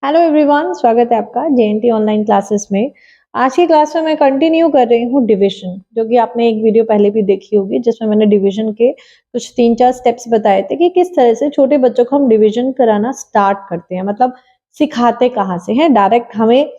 Hello everyone, स्वागत है आपका जेएनटी ऑनलाइन क्लासेस में। आज की क्लास में मैं कंटिन्यू कर रही हूँ डिवीजन, जो कि आपने एक वीडियो पहले भी देखी होगी जिसमें मैंने डिवीजन के कुछ 3-4 स्टेप्स बताए थे कि किस तरह से छोटे बच्चों को हम डिवीजन कराना स्टार्ट करते हैं, मतलब सिखाते कहाँ से हैं। डायरेक्ट हमें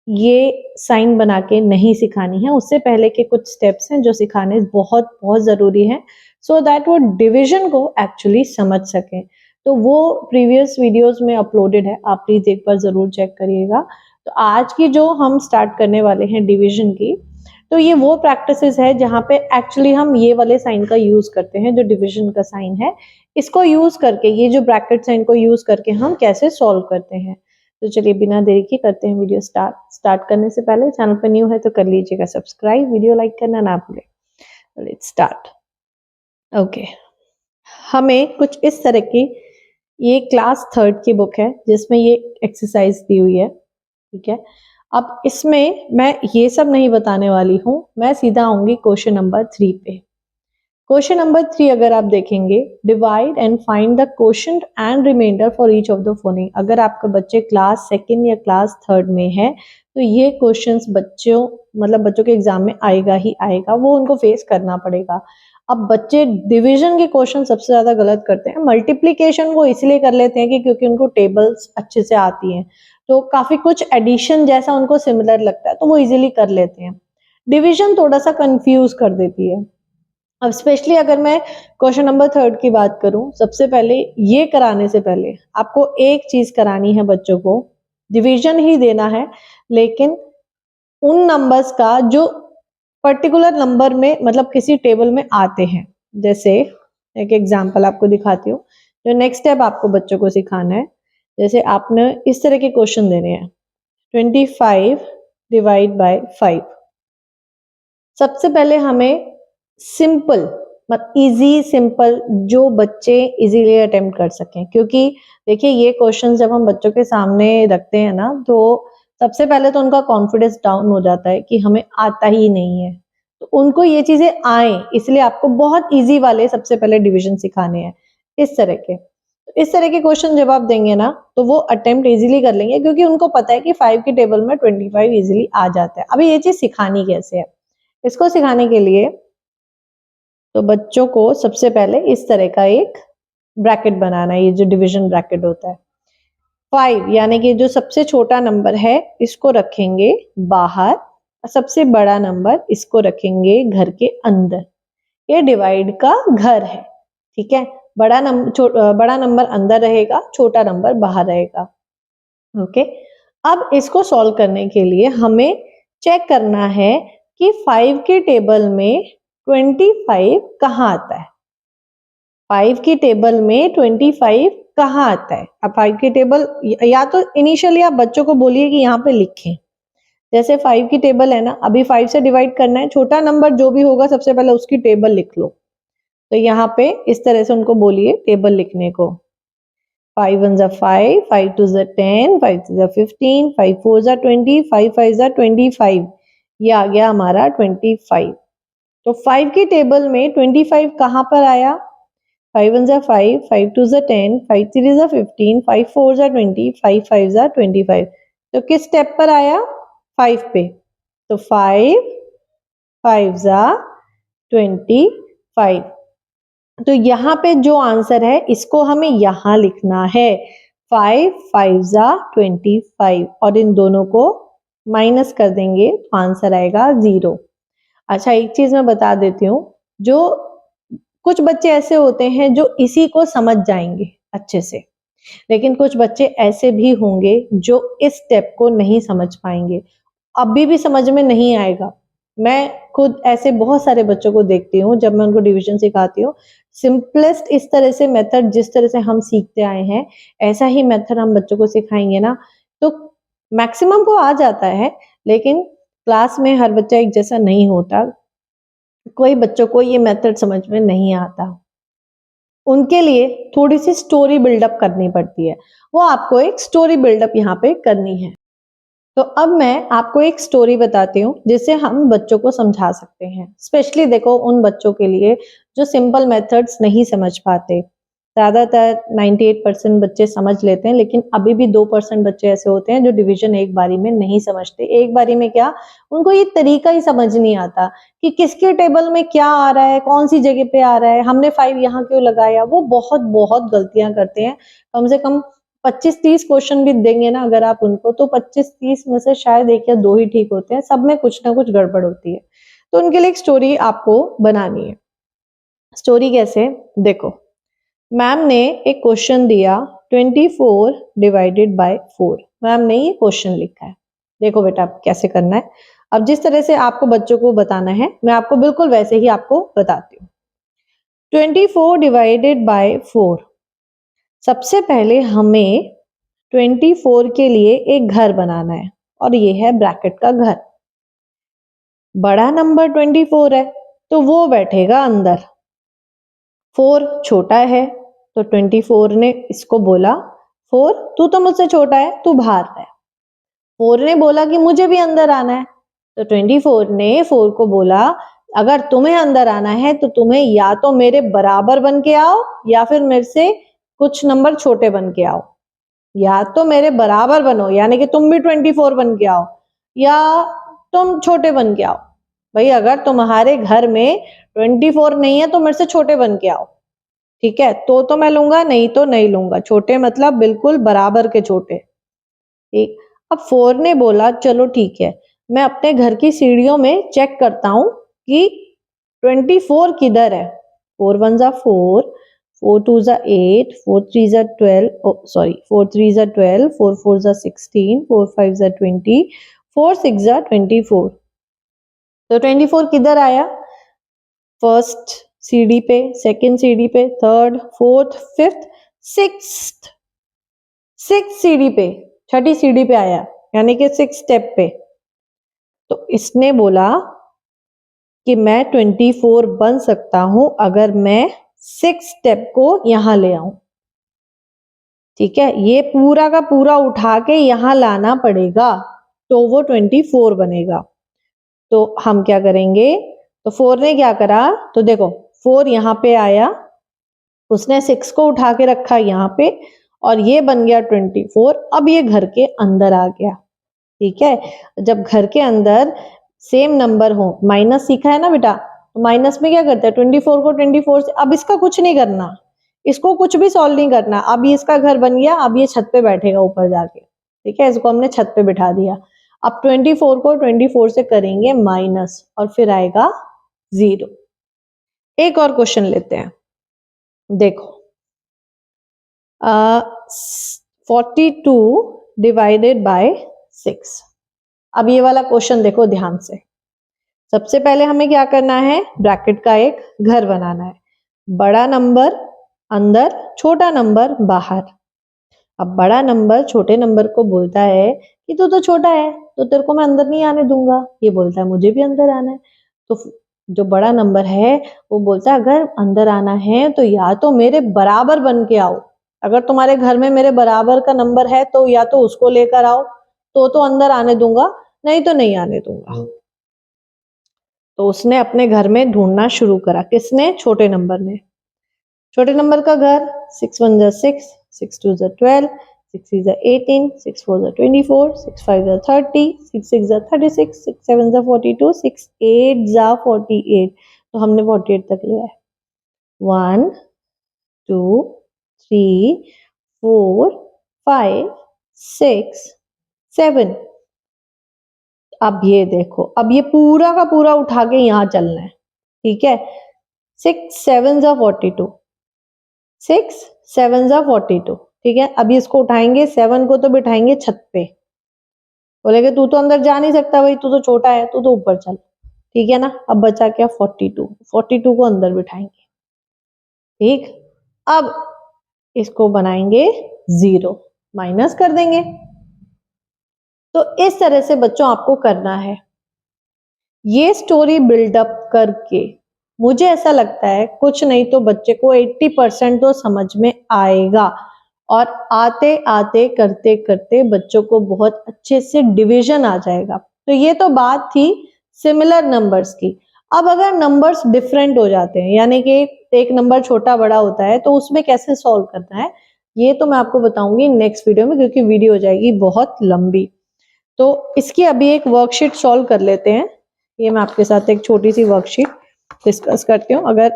ये साइन बना के नहीं सिखानी है, उससे पहले के कुछ स्टेप्स हैं जो सिखाने बहुत बहुत जरूरी हैं सो दैट वो डिवीजन को एक्चुअली समझ सकें। तो वो प्रीवियस वीडियोस में अपलोडेड है, आप प्लीज एक बार जरूर चेक करिएगा। तो आज की जो हम स्टार्ट करने वाले हैं डिवीजन की, तो ये वो प्रैक्टिसेस है जहाँ पे एक्चुअली हम ये वाले साइन का यूज करते हैं, जो डिवीजन का साइन है। इसको यूज करके, ये जो ब्रैकेट साइन को यूज करके हम कैसे सॉल्व करते हैं। तो चलिए बिना देरी के करते हैं वीडियो स्टार्ट करने से पहले चैनल पर न्यू है तो कर लीजिएगा सब्सक्राइब, वीडियो लाइक करना ना भूलें। Let's start. ओके, हमें कुछ इस तरह की, ये क्लास 3 की बुक है जिसमें ये एक्सरसाइज दी हुई है, ठीक है। अब इसमें मैं ये सब नहीं बताने वाली हूँ, मैं सीधा आऊंगी क्वेश्चन नंबर 3 पे। क्वेश्चन नंबर 3 अगर आप देखेंगे, divide and find the quotient and remainder for each of the following. अगर आपके बच्चे क्लास 2 या क्लास 3 में है तो ये क्वेश्चंस बच्चों के एग्जाम में आएगा ही आएगा, वो उनको फेस करना पड़ेगा। अब बच्चे डिवीजन के क्वेश्चन सबसे ज्यादा गलत करते हैं। मल्टीप्लीकेशन वो इसलिए कर लेते हैं कि क्योंकि उनको टेबल्स अच्छे से आती हैं, तो काफी कुछ एडिशन जैसा उनको सिमिलर लगता है तो वो इजीली कर लेते हैं। डिवीजन थोड़ा सा कंफ्यूज कर देती है। अब स्पेशली अगर मैं क्वेश्चन नंबर 3 की बात करूं, सबसे पहले ये कराने से पहले आपको एक चीज करानी है, बच्चों को डिवीजन ही देना है, लेकिन उन नंबर्स का जो पर्टिकुलर नंबर में, मतलब किसी टेबल में आते हैं। जैसे एक एग्जांपल आपको दिखाती हूँ, जो नेक्स्ट स्टेप आपको बच्चों को सिखाना है। जैसे आपने इस तरह के क्वेश्चन देने हैं, 25 डिवाइड बाय 5। सबसे पहले हमें सिंपल, मतलब इजी सिंपल, जो बच्चे इजीली अटेम्प्ट कर सकें। क्योंकि देखिए, ये क्वेश्चन जब हम बच्चों के सामने रखते हैं ना, तो सबसे पहले तो उनका कॉन्फिडेंस डाउन हो जाता है कि हमें आता ही नहीं है। तो उनको ये चीजें आए, इसलिए आपको बहुत इजी वाले सबसे पहले डिवीजन सिखाने हैं इस तरह के। तो इस तरह के क्वेश्चन जब आप देंगे ना, तो वो अटेम्प्ट इजीली कर लेंगे, क्योंकि उनको पता है कि 5 की टेबल में 25 इजीली आ जाता है। अभी ये चीज सिखानी कैसे है, इसको सिखाने के लिए तो बच्चों को सबसे पहले इस तरह का एक ब्रैकेट बनाना है, ये जो डिवीजन ब्रैकेट होता है। 5 यानी कि जो सबसे छोटा नंबर है इसको रखेंगे बाहर, और सबसे बड़ा नंबर इसको रखेंगे घर के अंदर। ये डिवाइड का घर है, ठीक है। बड़ा नंबर अंदर रहेगा, छोटा नंबर बाहर रहेगा। ओके, अब इसको सॉल्व करने के लिए हमें चेक करना है कि 5 के टेबल में 25 कहाँ आता है। 5 की टेबल में 25 कहाँ आता है। अब 5 की टेबल, या तो इनिशियली आप बच्चों को बोलिए कि यहाँ पे लिखें। जैसे 5 की टेबल है ना, अभी 5 से डिवाइड करना है, छोटा नंबर जो भी होगा सबसे पहले उसकी टेबल लिख लो। तो यहाँ पे इस तरह से उनको बोलिए टेबल लिखने को। 5 1 जा 5, 5 2 जा 10, 5 3 जा 15, 5 4 जा 20, 5 5 जा 25। ये आ गया हमारा 25। तो 5 की टेबल में 25 कहाँ पर आया। 5 1 जा 5, 5 2 जा 10, 5 3 जा 15, 5 4 जा 20, 5 5 जा 25। तो किस स्टेप पर आया, 5 पे। तो 5 5 जा 25। तो यहाँ पे जो आंसर है इसको हमें यहाँ लिखना है, 5 5 जा 25, और इन दोनों को माइनस कर देंगे तो आंसर आएगा 0। अच्छा, एक चीज मैं बता देती हूँ, जो कुछ बच्चे ऐसे होते हैं जो इसी को समझ जाएंगे अच्छे से, लेकिन कुछ बच्चे ऐसे भी होंगे जो इस स्टेप को नहीं समझ पाएंगे, अभी भी समझ में नहीं आएगा। मैं खुद ऐसे बहुत सारे बच्चों को देखती हूँ, जब मैं उनको डिवीजन सिखाती हूँ, सिंपलेस्ट इस तरह से मेथड, जिस तरह से हम सीखते आए हैं ऐसा ही मेथड हम बच्चों को सिखाएंगे ना, तो मैक्सिमम को आ जाता है। लेकिन क्लास में हर बच्चा एक जैसा नहीं होता, कोई बच्चों को ये मेथड समझ में नहीं आता, उनके लिए थोड़ी सी स्टोरी बिल्डअप करनी पड़ती है। वो आपको एक स्टोरी बिल्डअप यहाँ पे करनी है। तो अब मैं आपको एक स्टोरी बताती हूँ जिससे हम बच्चों को समझा सकते हैं। स्पेशली देखो उन बच्चों के लिए जो सिंपल मेथड्स नहीं समझ पाते। ज़्यादातर 98% बच्चे समझ लेते हैं, लेकिन अभी भी 2% बच्चे ऐसे होते हैं जो डिवीजन एक बारी में नहीं समझते। एक बारी में क्या, उनको ये तरीका ही समझ नहीं आता कि किसके टेबल में क्या आ रहा है, कौन सी जगह पे आ रहा है, हमने 5 यहाँ क्यों लगाया। वो बहुत बहुत गलतियां करते हैं। कम से कम 25-30 क्वेश्चन भी देंगे ना अगर आप उनको, तो 25-30 में से शायद 1 या 2 ही ठीक होते हैं, सब में कुछ ना कुछ गड़बड़ होती है। तो उनके लिए एक स्टोरी आपको बनानी है। स्टोरी कैसे, देखो, मैम ने एक क्वेश्चन दिया 24 डिवाइडेड बाय 4। मैम ने ये क्वेश्चन लिखा है। देखो बेटा आप कैसे करना है। अब जिस तरह से आपको बच्चों को बताना है, मैं आपको बिल्कुल वैसे ही आपको बताती हूँ। 24 डिवाइडेड बाय 4। सबसे पहले हमें 24 के लिए एक घर बनाना है, और ये है ब्रैकेट का घर। बड़ा नंबर 24 है तो वो बैठेगा अंदर, 4 छोटा है तो 24 ने इसको बोला 4 तू तो मुझसे छोटा है, तू बाहर रह। 4 ने बोला कि मुझे भी अंदर आना है, तो 24 ने 4 को बोला अगर तुम्हें अंदर आना है तो तुम्हें या तो मेरे बराबर बन के आओ या फिर मेरे से कुछ नंबर छोटे बन के आओ। या तो मेरे बराबर बनो यानी कि तुम भी 24 बन के आओ, या तुम छोटे बन के आओ। भाई अगर तुम्हारे घर में 24 नहीं है तो मेरे से छोटे बन के आओ, ठीक है। तो मैं लूंगा, नहीं तो नहीं लूंगा। छोटे मतलब बिल्कुल बराबर के छोटे, ठीक। अब 4 ने बोला चलो ठीक है, मैं अपने घर की सीढ़ियों में चेक करता हूं कि 24 किधर है। 4 1 जा 4, 4 2 जा 8, 4 3 जा 12, सॉरी 4 3 जा 12, 4 4 जा 16, 4 5 जा 20, 4 6 जा 24। तो 24 किधर आया, फर्स्ट सीढ़ी पे, सेकंड सीढ़ी पे, third, fourth, fifth, sixth, six सीढ़ी पे, छठी सीढ़ी पे आया, यानी कि 6 स्टेप पे। तो इसने बोला कि मैं 24 बन सकता हूं अगर मैं 6 स्टेप को यहां ले आऊं, ठीक है। ये पूरा का पूरा उठा के यहां लाना पड़ेगा तो वो 24 बनेगा। तो हम क्या करेंगे, तो 4 ने क्या करा, तो देखो 4 यहाँ पे आया, उसने 6 को उठा के रखा यहाँ पे, और ये बन गया 24। अब ये घर के अंदर आ गया, ठीक है। जब घर के अंदर सेम नंबर हो, माइनस सीखा है ना बेटा, तो माइनस में क्या करते हैं, 24 को 24 से, अब इसका कुछ नहीं करना, इसको कुछ भी सॉल्व नहीं करना। अब ये इसका घर बन गया, अब ये छत पे बैठेगा ऊपर जाके, ठीक है। इसको हमने छत पे बिठा दिया। अब 24 को 24 से करेंगे माइनस, और फिर आएगा 0। एक और क्वेश्चन लेते हैं, देखो 42 डिवाइडेड बाय 6। अब ये वाला क्वेश्चन देखो ध्यान से। सबसे पहले हमें क्या करना है, ब्रैकेट का एक घर बनाना है। बड़ा नंबर अंदर, छोटा नंबर बाहर। अब बड़ा नंबर छोटे नंबर को बोलता है कि तू तो छोटा है तो तेरे को मैं अंदर नहीं आने दूंगा। ये बोलता है मुझे भी अंदर आना है। तो जो बड़ा नंबर है वो बोलता है अगर अंदर आना है तो या तो मेरे बराबर बन के आओ। अगर तुम्हारे घर में मेरे बराबर का नंबर है तो या तो उसको लेकर आओ, तो अंदर आने दूंगा, नहीं तो नहीं आने दूंगा। तो उसने अपने घर में ढूंढना शुरू करा, किसने, छोटे नंबर ने। छोटे नंबर का घर, 6 1 जा 6, 6 2 जा 12, 6 3 जा 18, 6 4 जा 24, 6 5 जा 30, 6 6 जा 36, 6 7 जा 42, 6 8 जा 48। तो हमने 48 तक लिया है। 1 2 3 4 5 6 7। अब ये देखो, अब ये पूरा का पूरा उठा के यहां चलना है, ठीक है। 6 7 जा 42, 6 7 जा 42, ठीक है। अभी इसको उठाएंगे, 7 को तो बिठाएंगे छत पे, बोलेगे तू तो अंदर जा नहीं सकता भाई, तू तो छोटा है, तू तो ऊपर चल, ठीक है ना। अब बचा क्या, 42, 42 को अंदर बिठाएंगे, ठीक। अब इसको बनाएंगे 0, माइनस कर देंगे। तो इस तरह से बच्चों आपको करना है। ये स्टोरी बिल्डअप करके मुझे ऐसा लगता है कुछ नहीं तो बच्चे को 80% तो समझ में आएगा, और आते आते करते करते बच्चों को बहुत अच्छे से डिवीजन आ जाएगा। तो ये तो बात थी सिमिलर नंबर्स की। अब अगर नंबर्स डिफरेंट हो जाते हैं, यानी कि एक नंबर छोटा बड़ा होता है, तो उसमें कैसे सॉल्व करना है ये तो मैं आपको बताऊंगी नेक्स्ट वीडियो में, क्योंकि वीडियो हो जाएगी बहुत लंबी। तो इसकी अभी एक वर्कशीट सॉल्व कर लेते हैं। ये मैं आपके साथ एक छोटी सी वर्कशीट डिस्कस करती हूँ। अगर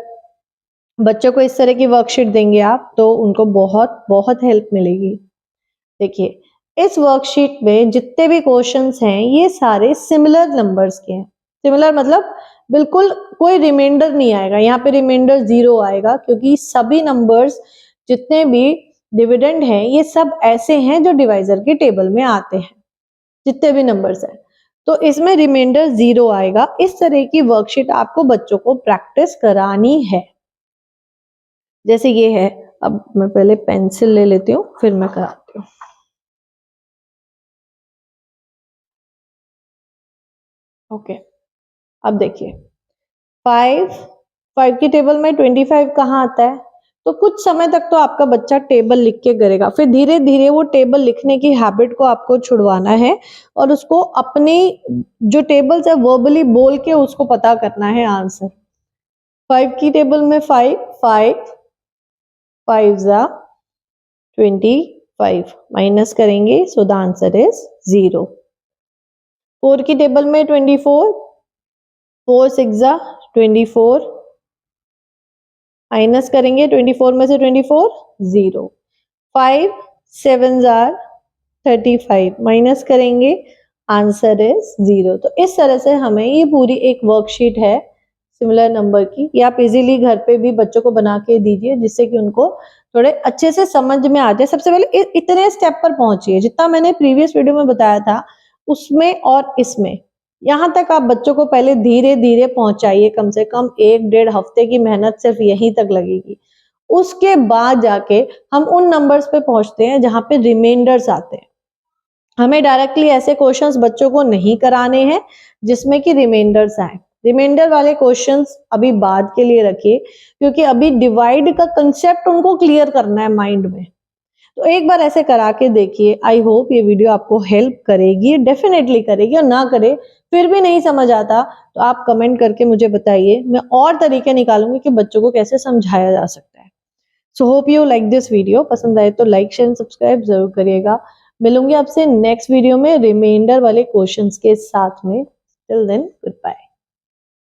बच्चों को इस तरह की वर्कशीट देंगे आप तो उनको बहुत बहुत हेल्प मिलेगी। देखिए इस वर्कशीट में जितने भी क्वेश्चंस हैं ये सारे सिमिलर नंबर्स के हैं। सिमिलर मतलब बिल्कुल कोई रिमाइंडर नहीं आएगा, यहाँ पे रिमाइंडर 0 आएगा, क्योंकि सभी नंबर्स जितने भी डिविडेंड हैं ये सब ऐसे हैं जो डिवाइजर के टेबल में आते हैं, जितने भी नंबर्स हैं, तो इसमें रिमाइंडर 0 आएगा। इस तरह की वर्कशीट आपको बच्चों को प्रैक्टिस करानी है। जैसे ये है, अब मैं पहले पेंसिल ले लेती हूँ फिर मैं कराती हूँ। ओके, अब देखिए 5 की टेबल में 25 कहाँ आता है? तो कुछ समय तक तो आपका बच्चा टेबल लिख के करेगा, फिर धीरे धीरे वो टेबल लिखने की हैबिट को आपको छुड़वाना है और उसको अपनी जो टेबल्स है वर्बली बोल के उसको पता करना है आंसर। 5 की टेबल में 5 5 जा 25 माइनस करेंगे, सो द आंसर इज 0। 4 की टेबल में 24 4 6 जा 24 माइनस करेंगे, 24 में से 24 0। 5 7 जार 35 माइनस करेंगे, आंसर इज 0। तो इस तरह से हमें ये पूरी एक वर्कशीट है सिमिलर नंबर की, ये आप इजीली घर पे भी बच्चों को बना के दीजिए जिससे कि उनको थोड़े अच्छे से समझ में आ जाए। सबसे पहले इतने स्टेप पर पहुंचिए जितना मैंने प्रीवियस वीडियो में बताया था उसमें और इसमें, यहाँ तक आप बच्चों को पहले धीरे धीरे पहुंचाइए। कम से कम 1-1.5 हफ्ते की मेहनत सिर्फ यहीं तक लगेगी। उसके बाद जाके हम उन नंबर्स पे पहुंचते हैं जहां पे रिमाइंडर्स आते हैं। हमें डायरेक्टली ऐसे क्वेश्चंस बच्चों को नहीं कराने हैं जिसमें कि रिमाइंडर्स आए। रिमाइंडर वाले क्वेश्चंस अभी बाद के लिए रखिए, क्योंकि अभी डिवाइड का कंसेप्ट उनको क्लियर करना है माइंड में। तो एक बार ऐसे करा के देखिए। आई होप ये वीडियो आपको हेल्प करेगी, डेफिनेटली करेगी, और ना करे फिर भी नहीं समझ आता तो आप कमेंट करके मुझे बताइए, मैं और तरीके निकालूंगी कि बच्चों को कैसे समझाया जा सकता है। So hope you like this video. पसंद आए तो लाइक शेयर सब्सक्राइब जरूर करिएगा। मिलूंगी आपसे नेक्स्ट वीडियो में रिमाइंडर वाले क्वेश्चंस के साथ में। Till then good bye.